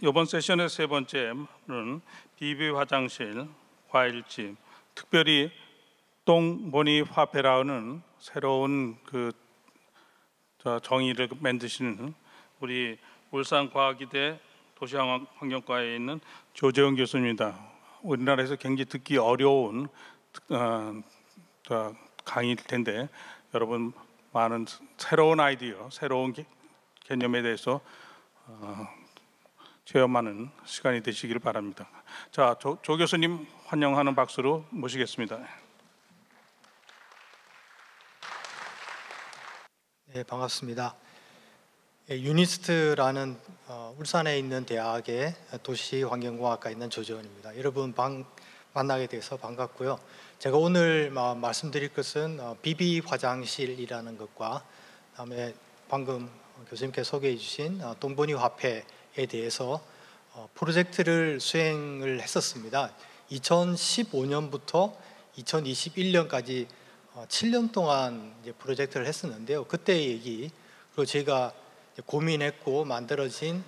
이번 세션의 세 번째는 비비 화장실, 과일집, 특별히 똥보니 화폐라는 새로운 정의를 만드시는 우리 울산과학의대 도시환경과에 있는 조재훈 교수입니다. 우리나라에서 굉장히 듣기 어려운 강의일 텐데 여러분 많은 새로운 아이디어, 새로운 개념에 대해서 체험하는 시간이 되시기를 바랍니다. 자, 조 교수님 환영하는 박수로 모시겠습니다. 네, 반갑습니다. 유니스트라는 울산에 있는 대학의 도시환경공학과에 있는 조재원입니다. 여러분 만나게 돼서 반갑고요. 제가 오늘 말씀드릴 것은 비비 화장실이라는 것과 그다음에 방금 교수님께 소개해 주신 똥보니 화폐에 대해서 프로젝트를 수행을 했었습니다. 2015년부터 2021년까지 7년 동안 이제 프로젝트를 했었는데요. 그때의 얘기 그리고 제가 고민했고 만들어진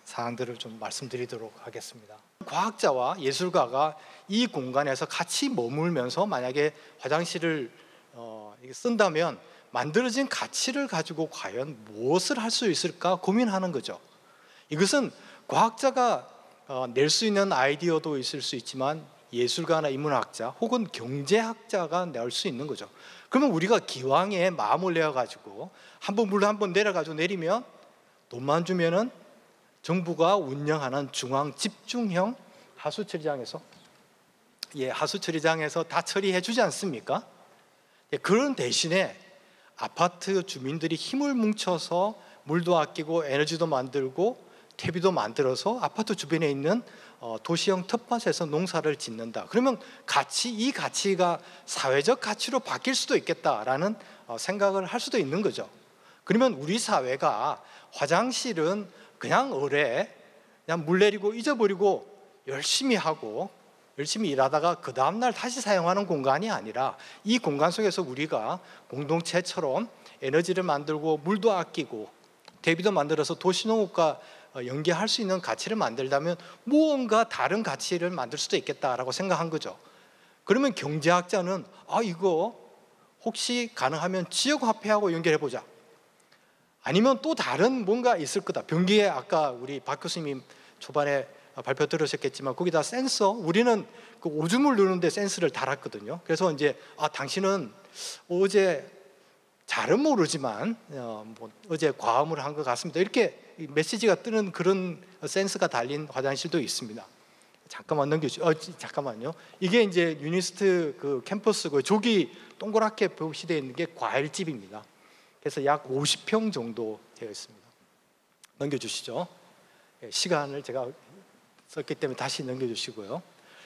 사항들을 좀 말씀드리도록 하겠습니다. 과학자와 예술가가 이 공간에서 같이 머물면서 만약에 화장실을 쓴다면 만들어진 가치를 가지고 과연 무엇을 할 수 있을까 고민하는 거죠. 이것은 과학자가 낼 수 있는 아이디어도 있을 수 있지만 예술가나 인문학자 혹은 경제학자가 낼 수 있는 거죠. 그러면 우리가 기왕에 마음을 내어가지고 물로 한번 내려가지고 내리면 돈만 주면은 정부가 운영하는 중앙 집중형 하수처리장에서 하수처리장에서 다 처리해 주지 않습니까? 그런 대신에 아파트 주민들이 힘을 뭉쳐서 물도 아끼고 에너지도 만들고 퇴비도 만들어서 아파트 주변에 있는 도시형 텃밭에서 농사를 짓는다. 그러면 이 가치가 사회적 가치로 바뀔 수도 있겠다라는 생각을 할 수도 있는 거죠. 그러면 우리 사회가 화장실은 그냥 그냥 물 내리고 잊어버리고 열심히 하고 열심히 일하다가 그 다음날 다시 사용하는 공간이 아니라 이 공간 속에서 우리가 공동체처럼 에너지를 만들고 물도 아끼고 대비도 만들어서 도시농업과 연계할 수 있는 가치를 만들다면 무언가 다른 가치를 만들 수도 있겠다라고 생각한 거죠. 그러면 경제학자는 이거 혹시 가능하면 지역화폐하고 연결해보자. 아니면 또 다른 뭔가 있을 거다. 변기에 아까 우리 박 교수님 초반에 발표 들으셨겠지만 거기다 센서, 우리는 그 오줌을 누르는데 센서를 달았거든요. 그래서 이제 당신은 어제 잘은 모르지만 어제 과음을 한 것 같습니다. 이렇게 메시지가 뜨는 그런 센서가 달린 화장실도 있습니다. 잠깐만 잠깐만요. 이게 이제 유니스트 그 캠퍼스 조기 동그랗게 표시되어 있는 게 과일집입니다. 그래서 약 50평 정도 되어 있습니다. 넘겨주시죠. 시간을 제가 썼기 때문에 다시 넘겨주시고요.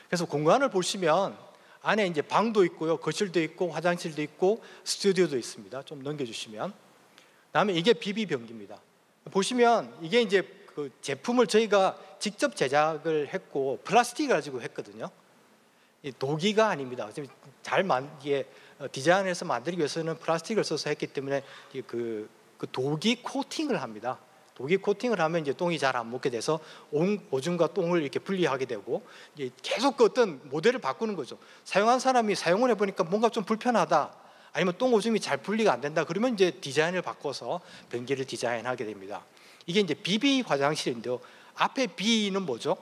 그래서 공간을 보시면 안에 이제 방도 있고요, 거실도 있고, 화장실도 있고, 스튜디오도 있습니다. 좀 넘겨주시면. 그다음에 이게 비비 변기입니다. 보시면 이게 이제 그 제품을 저희가 직접 제작을 했고 플라스틱을 가지고 했거든요. 이 도기가 아닙니다. 이게 디자인해서 만들기 위해서는 플라스틱을 써서 했기 때문에 그 도기 코팅을 합니다. 도기 코팅을 하면 이제 똥이 잘 안 묻게 돼서 오줌과 똥을 이렇게 분리하게 되고 이제 계속 그 어떤 모델을 바꾸는 거죠. 사용한 사람이 사용을 해보니까 뭔가 좀 불편하다. 아니면 똥 오줌이 잘 분리가 안 된다. 그러면 이제 디자인을 바꿔서 변기를 디자인하게 됩니다. 이게 이제 비비 화장실인데요. 앞에 B는 뭐죠?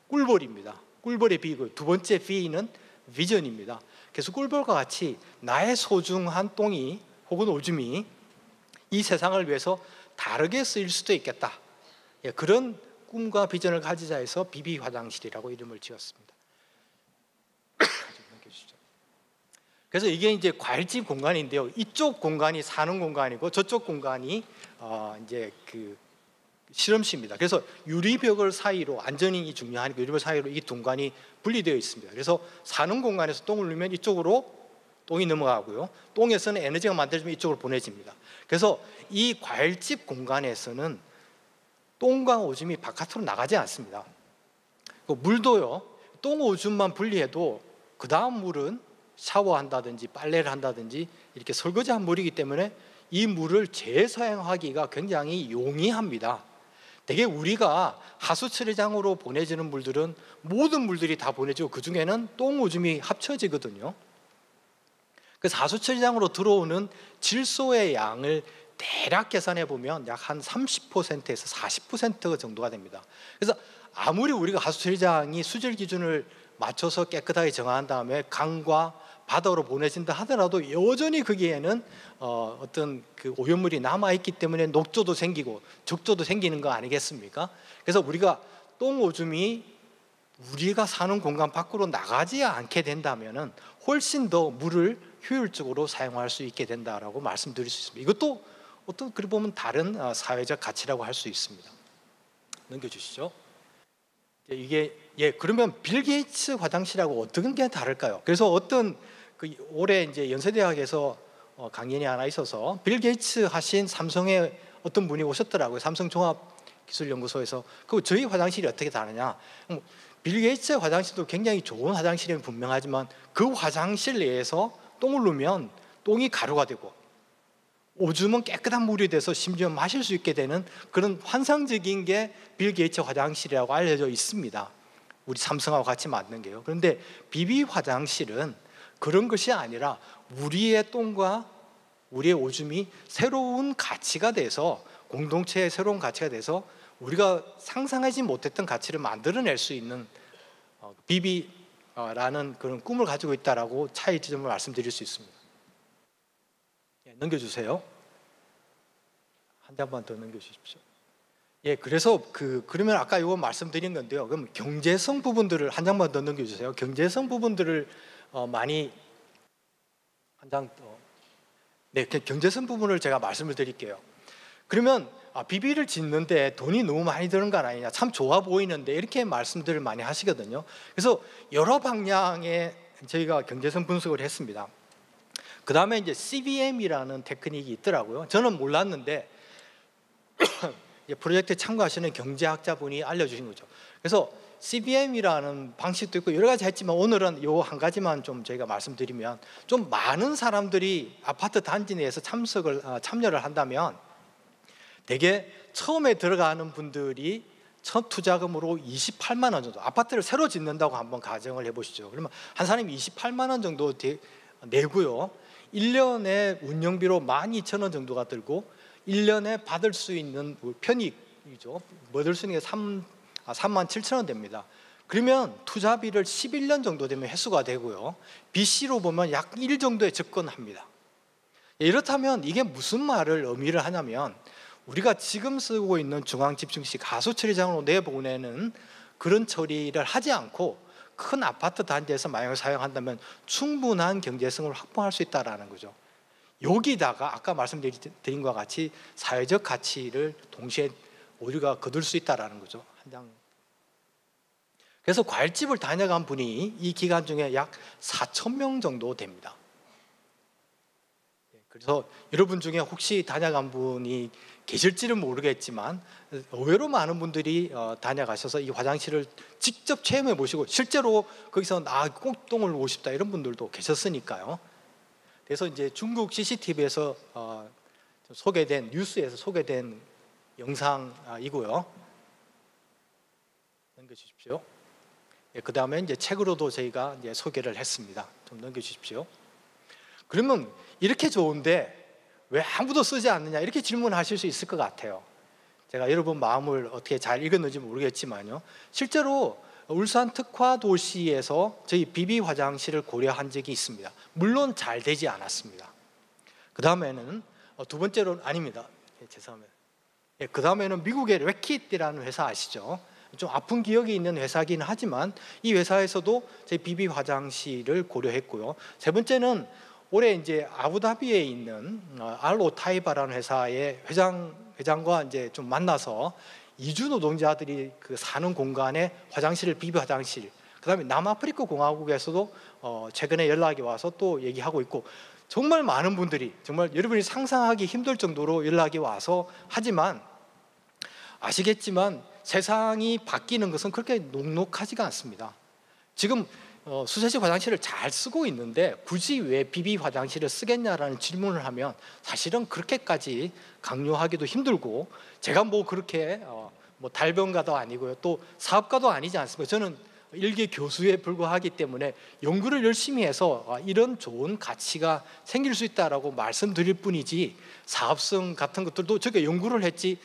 꿀벌입니다. 꿀벌의 B고 두 번째 V는 비전입니다. 그래서 꿀벌과 같이 나의 소중한 똥이 혹은 오줌이 이 세상을 위해서 다르게 쓰일 수도 있겠다. 그런 꿈과 비전을 가지자 해서 비비 화장실이라고 이름을 지었습니다. 그래서 이게 이제 과일집 공간인데요. 이쪽 공간이 사는 공간이고 저쪽 공간이 이제 그 실험실입니다. 그래서 유리벽을 사이로 안전이 중요하니까 유리벽 사이로 이 공간이 분리되어 있습니다. 그래서 사는 공간에서 똥을 누르면 이쪽으로 똥이 넘어가고요. 똥에서는 에너지가 만들어지면 이쪽으로 보내집니다. 그래서 이 과일집 공간에서는 똥과 오줌이 바깥으로 나가지 않습니다. 물도요. 똥 오줌만 분리해도 그 다음 물은 샤워한다든지 빨래를 한다든지 이렇게 설거지한 물이기 때문에 이 물을 재사용하기가 굉장히 용이합니다. 되게 우리가 하수 처리장으로 보내지는 물들은 모든 물들이 다 보내지고 그 중에는 똥 오줌이 합쳐지거든요. 그래서 하수 처리장으로 들어오는 질소의 양을 대략 계산해 보면 약 한 30%에서 40% 정도가 됩니다. 그래서 아무리 우리가 하수 처리장이 수질 기준을 맞춰서 깨끗하게 정한 다음에 강과 바다로 보내진다 하더라도 여전히 거기에는 어떤 그 오염물이 남아 있기 때문에 녹조도 생기고 적조도 생기는 거 아니겠습니까? 그래서 우리가 똥 오줌이 우리가 사는 공간 밖으로 나가지 않게 된다면은 훨씬 더 물을 효율적으로 사용할 수 있게 된다라고 말씀드릴 수 있습니다. 이것도 어떤 그리 보면 다른 사회적 가치라고 할 수 있습니다. 넘겨주시죠. 이게 그러면 빌 게이츠 화장실하고 어떤 게 다를까요? 그래서 어떤 올해 이제 연세대학에서 강연이 하나 있어서 빌 게이츠 하신 삼성의 어떤 분이 오셨더라고요. 삼성 종합기술연구소에서. 그 저희 화장실이 어떻게 다르냐? 빌 게이츠 화장실도 굉장히 좋은 화장실이면 분명하지만 그 화장실 내에서 똥을 누면 똥이 가루가 되고 오줌은 깨끗한 물이 돼서 심지어 마실 수 있게 되는 그런 환상적인 게 빌 게이츠 화장실이라고 알려져 있습니다. 우리 삼성하고 같이 맞는 게요. 그런데 비비 화장실은 그런 것이 아니라 우리의 똥과 우리의 오줌이 새로운 가치가 돼서 공동체의 새로운 가치가 돼서 우리가 상상하지 못했던 가치를 만들어낼 수 있는 비비라는 그런 꿈을 가지고 있다라고 차이 지점을 말씀드릴 수 있습니다. 넘겨주세요. 한 장만 더 넘겨주십시오. 그래서 그러면 아까 이거 말씀드린 건데요. 그럼 경제성 부분들을 한 장만 더 넘겨주세요. 경제성 부분들을 많이 한 장 더. 네, 경제성 부분을 제가 말씀을 드릴게요. 그러면 비비를 짓는데 돈이 너무 많이 드는 건 아니냐, 참 좋아 보이는데 이렇게 말씀들을 많이 하시거든요. 그래서 여러 방향의 저희가 경제성 분석을 했습니다. 그 다음에 이제 CBM이라는 테크닉이 있더라고요. 저는 몰랐는데 프로젝트에 참가하시는 경제학자분이 알려주신 거죠. 그래서 CBM이라는 방식도 있고 여러 가지 했지만 오늘은 요 한 가지만 좀 저희가 말씀드리면, 좀 많은 사람들이 아파트 단지 내에서 참여를 한다면 대개 처음에 들어가는 분들이 첫 투자금으로 28만 원 정도, 아파트를 새로 짓는다고 한번 가정을 해보시죠. 그러면 한 사람이 28만 원 정도 내고요, 1년에 운영비로 12,000원 정도가 들고 1년에 받을 수 있는 편익이죠, 얻을 수 있는 게 37,000원 됩니다. 그러면 투자비를 11년 정도 되면 회수가 되고요, BC로 보면 약 1 정도에 접근합니다. 이렇다면 이게 무슨 의미를 하냐면, 우리가 지금 쓰고 있는 중앙집중식 하수 처리장으로 내보내는 그런 처리를 하지 않고 큰 아파트 단지에서 만약에 사용한다면 충분한 경제성을 확보할 수 있다는 거죠. 여기다가 아까 말씀드린 것과 같이 사회적 가치를 동시에 우리가 거둘 수 있다는 거죠. 한 장. 그래서 과일집을 다녀간 분이 이 기간 중에 약 4,000명 정도 됩니다. 그래서 여러분 중에 혹시 다녀간 분이 계실지는 모르겠지만 의외로 많은 분들이 다녀가셔서 이 화장실을 직접 체험해 보시고 실제로 거기서 꼭 똥을 오고 싶다 이런 분들도 계셨으니까요. 그래서 이제 중국 CCTV에서 소개된, 뉴스에서 소개된 영상이고요. 넘겨주십시오. 그 다음에 이제 책으로도 저희가 이제 소개를 했습니다. 좀 넘겨주십시오. 그러면 이렇게 좋은데 왜 아무도 쓰지 않느냐, 이렇게 질문하실 수 있을 것 같아요. 제가 여러분 마음을 어떻게 잘 읽었는지 모르겠지만요, 실제로 울산 특화도시에서 저희 비비 화장실을 고려한 적이 있습니다. 물론 잘 되지 않았습니다. 그 다음에는 두 번째로 아닙니다. 죄송합니다. 그 다음에는 미국의 래킷이라는 회사 아시죠? 좀 아픈 기억이 있는 회사긴 하지만 이 회사에서도 저희 비비 화장실을 고려했고요. 세 번째는 올해 이제 아부다비에 있는 알오타이바라는 회사의 회장과 이제 좀 만나서 이주 노동자들이 사는 공간에 화장실을, 비비 화장실, 그다음에 남아프리카 공화국에서도 최근에 연락이 와서 또 얘기하고 있고, 정말 많은 분들이, 정말 여러분이 상상하기 힘들 정도로 연락이 와서, 하지만 아시겠지만 세상이 바뀌는 것은 그렇게 녹록하지가 않습니다. 지금 수세식 화장실을 잘 쓰고 있는데 굳이 왜 비비 화장실을 쓰겠냐라는 질문을 하면 사실은 그렇게까지 강요하기도 힘들고, 제가 뭐 그렇게 뭐 달변가도 아니고요, 또 사업가도 아니지 않습니까? 저는 일개 교수에 불과하기 때문에 연구를 열심히 해서 이런 좋은 가치가 생길 수 있다라고 말씀드릴 뿐이지, 사업성 같은 것들도 저게 연구를 했지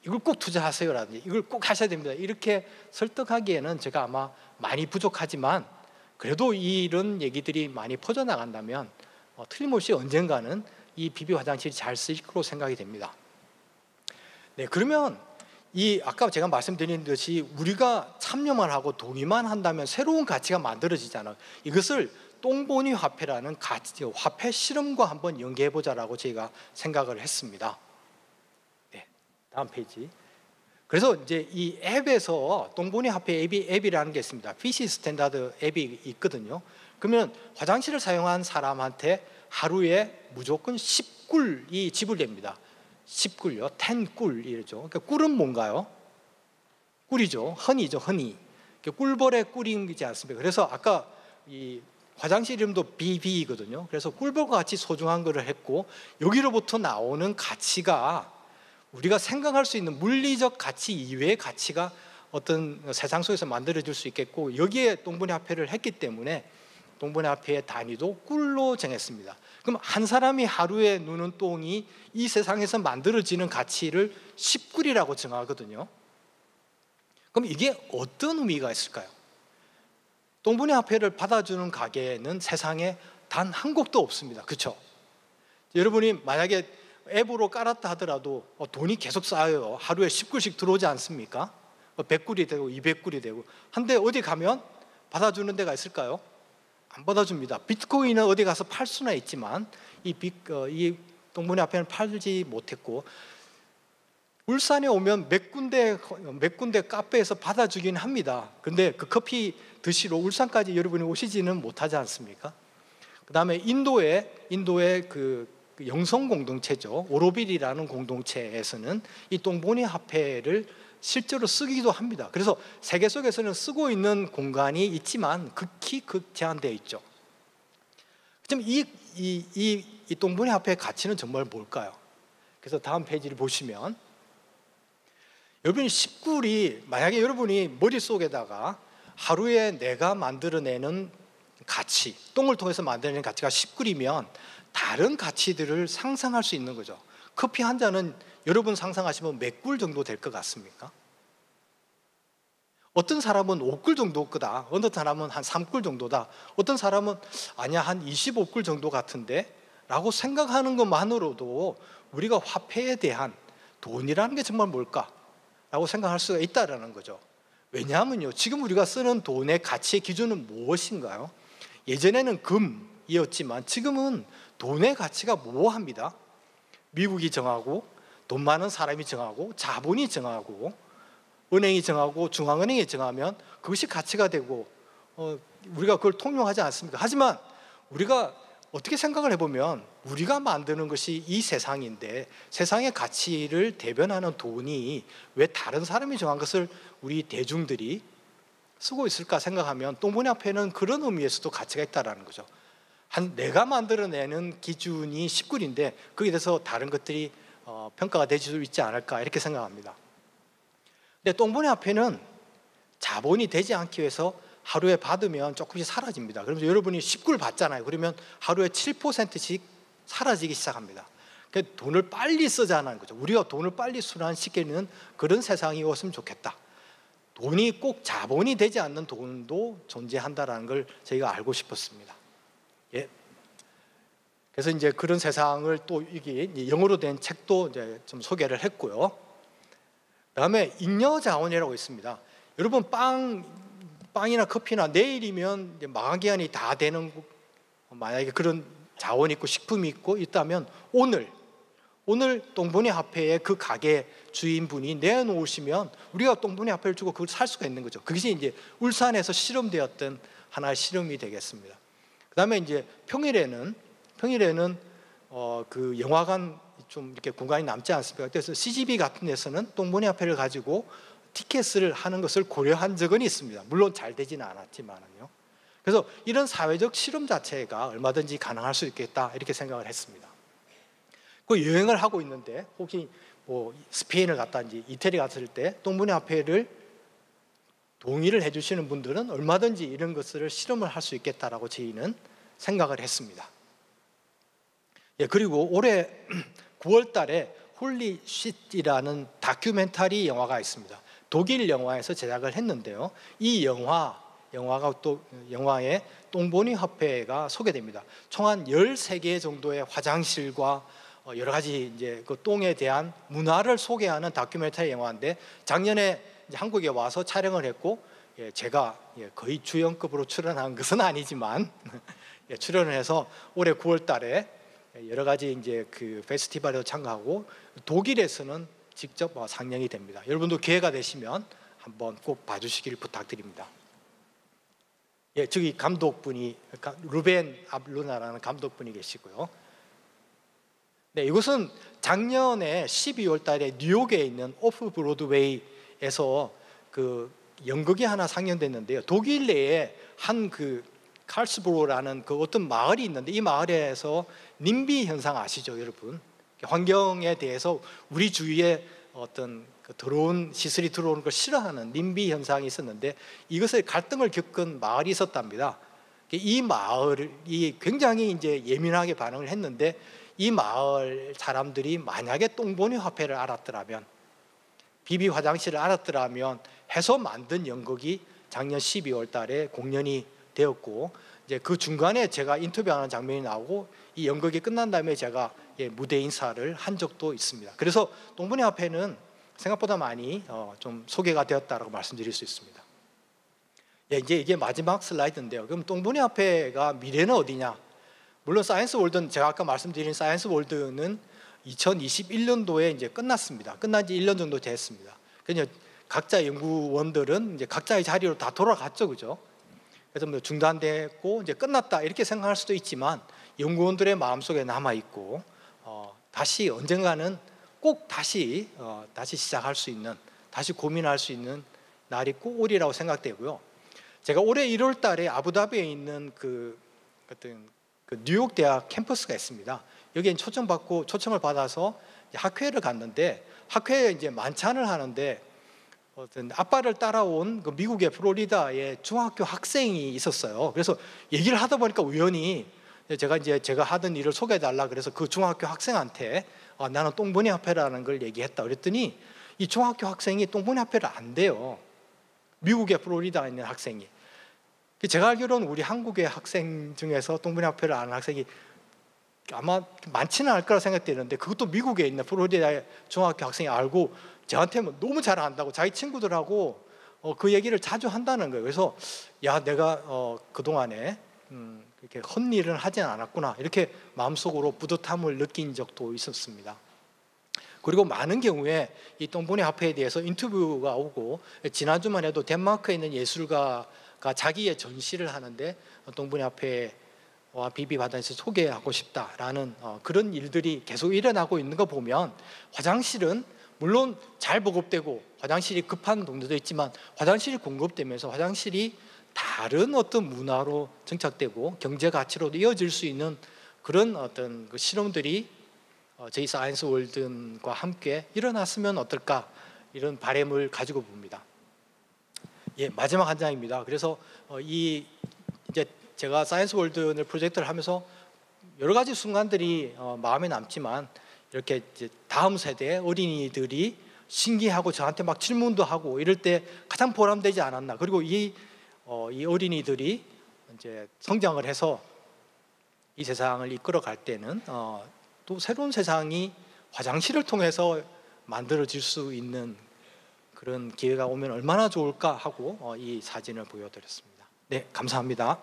이걸 꼭 투자하세요라든지 이걸 꼭 하셔야 됩니다 이렇게 설득하기에는 제가 아마 많이 부족하지만, 그래도 이런 얘기들이 많이 퍼져나간다면 틀림없이 언젠가는 이 비비 화장실이 잘 쓰일 거로 생각이 됩니다. 네, 그러면 이 아까 제가 말씀드린 듯이 우리가 참여만 하고 동의만 한다면 새로운 가치가 만들어지잖아요. 이것을 똥보니 화폐라는 가치, 화폐 실험과 한번 연계해 보자라고 저희가 생각을 했습니다. 네, 다음 페이지. 그래서 이제 이 앱에서 똥보니 화폐 앱이라는 게 있습니다. PC 스탠다드 앱이 있거든요. 그러면 화장실을 사용한 사람한테 하루에 무조건 10꿀이 지불됩니다. 10꿀요, 10꿀이죠. 그러니까 꿀은 뭔가요? 꿀이죠. 허니죠, 허니. 꿀벌의 꿀이지 않습니까? 그래서 아까 이 화장실 이름도 BB이거든요. 그래서 꿀벌과 같이 소중한 것을 했고, 여기로부터 나오는 가치가 우리가 생각할 수 있는 물리적 가치 이외의 가치가 어떤 세상 속에서 만들어질 수 있겠고, 여기에 똥보니 화폐를 했기 때문에 똥보니 화폐의 단위도 꿀로 정했습니다. 그럼 한 사람이 하루에 누는 똥이 이 세상에서 만들어지는 가치를 10꿀이라고 정하거든요. 그럼 이게 어떤 의미가 있을까요? 똥보니 화폐를 받아주는 가게는 세상에 단 한 곳도 없습니다. 그렇죠? 여러분이 만약에 앱으로 깔았다 하더라도 돈이 계속 쌓여요. 하루에 10꿀씩 들어오지 않습니까? 100꿀이 되고 200꿀이 되고. 한데 어디 가면 받아주는 데가 있을까요? 안 받아줍니다. 비트코인은 어디 가서 팔 수는 있지만 이 똥보니 화폐는 팔지 못했고, 울산에 오면 몇 군데 카페에서 받아주긴 합니다. 근데 그 커피 드시러 울산까지 여러분이 오시지는 못하지 않습니까? 그 다음에 인도의 그 영성 공동체죠. 오로빌이라는 공동체에서는 이 똥보니 화폐를 실제로 쓰기도 합니다. 그래서 세계 속에서는 쓰고 있는 공간이 있지만 극히 제한되어 있죠. 그럼 이 똥보니 화폐의 가치는 정말 뭘까요? 그래서 다음 페이지를 보시면, 여러분이 10꿀이 만약에 여러분이 머릿속에다가 하루에 내가 만들어내는 가치, 똥을 통해서 만들어내는 가치가 10꿀이면 다른 가치들을 상상할 수 있는 거죠. 커피 한 잔은 여러분 상상하시면 몇 꿀 정도 될 것 같습니까? 어떤 사람은 5꿀 정도 거다, 어떤 사람은 한 3꿀 정도다, 어떤 사람은 아니야 한 25꿀 정도 같은데 라고 생각하는 것만으로도 우리가 화폐에 대한, 돈이라는 게 정말 뭘까? 라고 생각할 수가 있다는 거죠. 왜냐하면요, 지금 우리가 쓰는 돈의 가치의 기준은 무엇인가요? 예전에는 금이었지만 지금은 돈의 가치가 모호합니다. 미국이 정하고, 돈 많은 사람이 정하고, 자본이 정하고, 은행이 정하고, 중앙은행이 정하면 그것이 가치가 되고, 우리가 그걸 통용하지 않습니까? 하지만 우리가 어떻게 생각을 해보면 우리가 만드는 것이 이 세상인데, 세상의 가치를 대변하는 돈이 왜 다른 사람이 정한 것을 우리 대중들이 쓰고 있을까 생각하면, 똥보니 화폐는 그런 의미에서도 가치가 있다는 거죠. 내가 만들어내는 기준이 10꿀인데 거기에 대해서 다른 것들이 평가가 될 수 있지 않을까, 이렇게 생각합니다. 근데 똥보니 화폐는 자본이 되지 않기 위해서 하루에 받으면 조금씩 사라집니다. 그러면서 여러분이 10꿀 받잖아요. 그러면 하루에 7%씩 사라지기 시작합니다. 그러니까 돈을 빨리 쓰자는 거죠. 우리가 돈을 빨리 순환시키는 그런 세상이 왔으면 좋겠다. 돈이 꼭 자본이 되지 않는 돈도 존재한다는 걸 저희가 알고 싶었습니다. 예. 그래서 이제 그런 세상을 또 이게 영어로 된 책도 이제 좀 소개를 했고요. 그다음에 잉여 자원이라고 있습니다. 여러분 빵이나 커피나 내일이면 이제 마감 기한이 다 되는, 만약에 그런 자원이 있고 식품이 있고 있다면 오늘 똥보니 화폐에 그 가게 주인분이 내놓으시면 우리가 똥보니 화폐를 주고 그걸 살 수가 있는 거죠. 그것이 이제 울산에서 실험되었던 하나의 실험이 되겠습니다. 그다음에 이제 평일에는 그 영화관 좀 이렇게 공간이 남지 않습니까? 그래서 CGV 같은 데서는 똥보니 화폐를 가지고 티켓을 하는 것을 고려한 적은 있습니다. 물론 잘 되지는 않았지만요. 그래서 이런 사회적 실험 자체가 얼마든지 가능할 수 있겠다, 이렇게 생각을 했습니다. 그 여행을 하고 있는데 혹시 뭐 스페인을 갔다든지 이태리 갔을 때 똥분의 화폐를 동의를 해주시는 분들은 얼마든지 이런 것을 실험을 할 수 있겠다라고 저희는 생각을 했습니다. 예, 그리고 올해 9월 달에 홀리 쉿이라는 다큐멘터리 영화가 있습니다. 독일 영화에서 제작을 했는데요. 이 영화가 또 영화에 똥보니 화폐가 소개됩니다. 총 한 13개 정도의 화장실과 여러 가지 이제 그 똥에 대한 문화를 소개하는 다큐멘터리 영화인데 작년에 이제 한국에 와서 촬영을 했고, 예, 제가 거의 주연급으로 출연한 것은 아니지만 예, 출연을 해서 올해 9월 달에 여러 가지 이제 그 페스티벌에도 참가하고 독일에서는 직접 상영이 됩니다. 여러분도 기회가 되시면 한번 꼭 봐주시길 부탁드립니다. 예, 저기 감독분이 루벤 아블루나라는 감독분이 계시고요. 네, 이것은 작년에 12월 달에 뉴욕에 있는 오프 브로드웨이에서 그 연극이 하나 상영됐는데요. 독일 내에 한 그 칼스브로라는 그 어떤 마을이 있는데 이 마을에서 님비 현상 아시죠, 여러분? 환경에 대해서 우리 주위에 어떤 그 더러운 시설이 들어오는 걸 싫어하는 님비 현상이 있었는데 이것을 갈등을 겪은 마을이 있었답니다. 이 마을이 굉장히 이제 예민하게 반응을 했는데 이 마을 사람들이 만약에 똥보니 화폐를 알았더라면, 비비 화장실을 알았더라면 해서 만든 연극이 작년 12월 달에 공연이 되었고, 이제 그 중간에 제가 인터뷰하는 장면이 나오고 이 연극이 끝난 다음에 제가 무대 인사를 한 적도 있습니다. 그래서 똥보니 화폐는 생각보다 많이 좀 소개가 되었다라고 말씀드릴 수 있습니다. 예, 이제 이게 마지막 슬라이드인데요. 그럼 똥보니 화폐가 미래는 어디냐? 물론 사이언스 월드는 제가 아까 말씀드린 사이언스 월드는 2021년도에 이제 끝났습니다. 끝난 지 1년 정도 됐습니다. 그냥 각자 연구원들은 이제 각자의 자리로 다 돌아갔죠, 그죠? 그래서 뭐 중단됐고 이제 끝났다 이렇게 생각할 수도 있지만 연구원들의 마음속에 남아 있고 다시 언젠가는 꼭 다시 시작할 수 있는, 다시 고민할 수 있는 날이 꼭 오리라고 생각되고요. 제가 올해 1월 달에 아부다비에 있는 그 뉴욕 대학 캠퍼스가 있습니다. 여기에 초청을 받아서 학회를 갔는데 학회에 이제 만찬을 하는데 어떤 아빠를 따라온 그 미국의 플로리다의 중학교 학생이 있었어요. 그래서 얘기를 하다 보니까 우연히 제가 하던 일을 소개해달라 그래서 그 중학교 학생한테 나는 똥보니 화폐라는 걸 얘기했다 그랬더니 이 중학교 학생이 똥보니 화폐를 안 돼요. 미국의 플로리다에 있는 학생이. 제가 알기로는 우리 한국의 학생 중에서 똥보니 화폐를 아는 학생이 아마 많지는 않을 거라 생각되는데 그것도 미국에 있는 플로리다의 중학교 학생이 알고 저한테 너무 잘 안다고 자기 친구들하고 그 얘기를 자주 한다는 거예요. 그래서 야, 내가 그동안에 이렇게 헛일을 하진 않았구나 이렇게 마음속으로 뿌듯함을 느낀 적도 있었습니다. 그리고 많은 경우에 이 똥보니 화폐에 대해서 인터뷰가 오고 지난주만 해도 덴마크에 있는 예술가가 자기의 전시를 하는데 똥보니 화폐와 비비 화장실을 소개하고 싶다라는 그런 일들이 계속 일어나고 있는 거 보면 화장실은 물론 잘 보급되고 화장실이 급한 동네도 있지만 화장실이 공급되면서 화장실이 다른 어떤 문화로 정착되고 경제 가치로 이어질 수 있는 그런 어떤 그 실험들이 저희 사이언스 월드과 함께 일어났으면 어떨까 이런 바람을 가지고 봅니다. 예, 마지막 한 장입니다. 그래서 이제 제가 사이언스 월드 프로젝트를 하면서 여러 가지 순간들이 마음에 남지만 이렇게 이제 다음 세대 어린이들이 신기하고 저한테 막 질문도 하고 이럴 때 가장 보람되지 않았나. 그리고 이 어린이들이 이제 성장을 해서 이 세상을 이끌어갈 때는 또 새로운 세상이 화장실을 통해서 만들어질 수 있는 그런 기회가 오면 얼마나 좋을까 하고 이 사진을 보여드렸습니다. 네, 감사합니다.